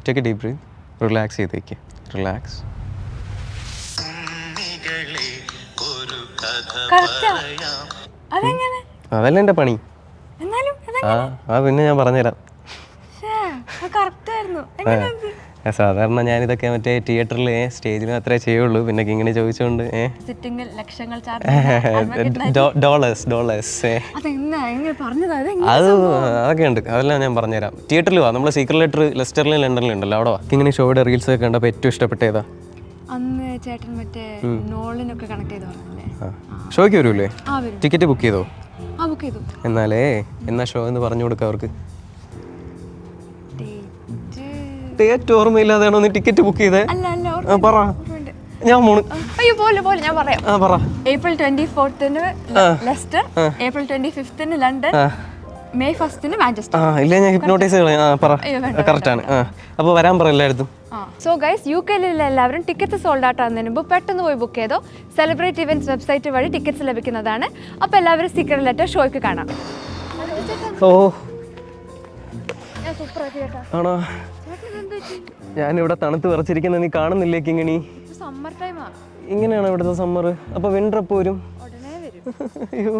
Take a deep breath. Relax ചെയ്തേക്ക്. Relax. അതല്ല എൻ്റെ പണി. പിന്നെ ഞാൻ പറഞ്ഞുതരാം. സാധാരണ ഞാനിതൊക്കെ മറ്റേ തിയേറ്ററിൽ സ്റ്റേജിൽ മാത്രമേ ചെയ്യുള്ളൂ. പിന്നെ ഇങ്ങനെ ചോദിച്ചോണ്ട് അത് അതൊക്കെ ഉണ്ട്. അതെല്ലാം ഞാൻ പറഞ്ഞുതരാം. തിയേറ്ററിൽ വാ. നമ്മൾ സീക്രട്ട് ലെറ്റർ ലെസ്റ്ററിലും ലണ്ടനിലും ഉണ്ടല്ലോ, അവിടെ വാ. ഇങ്ങനെ ഷോയുടെ റീൽസ് ഒക്കെ കണ്ടപ്പോൾ ഏറ്റവും ഇഷ്ടപ്പെട്ട ഏതാ? ഷോയ്ക്ക് വരൂല്ലേ? ടിക്കറ്റ് ബുക്ക് ചെയ്തോ? എന്നാ ഷോ എന്ന് പറഞ്ഞു കൊടുക്കാം അവർക്ക്. ഡേറ്റ് ഓർമ്മയില്ലാതെയാണോ നീ ടിക്കറ്റ് ബുക്ക് ചെയ്തേ? പറ. ഞാൻ April 24 Leicester, April 25 London, May 1 Manchester. ഇല്ല, ഞാൻ ഹിപ്നോട്ടൈസ് കറക്റ്റ് ആണ്. അപ്പോൾ വരാൻ പറ എല്ലായിടത്തും. സോ ഗൈസ്, UK-ലുള്ള എല്ലാവരും ടിക്കറ്റ് സോൾഡ് ഔട്ട് ആകുന്നതിന് മുമ്പ് പെട്ടെന്ന് പോയി ബുക്ക് ചെയ്തോ. സെലിബ്രേറ്റ് ഇവന്റ്സ് വെബ്സൈറ്റ് വഴി ടിക്കറ്റ്സ് ലഭിക്കുന്നതാണ്. അപ്പോൾ എല്ലാവരും സീക്രട്ട് ലെറ്റർ ഷോയ്ക്ക് കാണാം. ആണോ? ഞാനിവിടെ തണുത്ത് വിറച്ചിരിക്കുന്ന നീ കാണുന്നില്ലേ കിങ്ങിണി? സമ്മർ ടൈമാ. ഇങ്ങനെയാണോ ഇവിടുത്തെ സമ്മർ? അപ്പോൾ വിന്റർ എപ്പോൾ വരും? ഉടനെ വരും. അയ്യോ.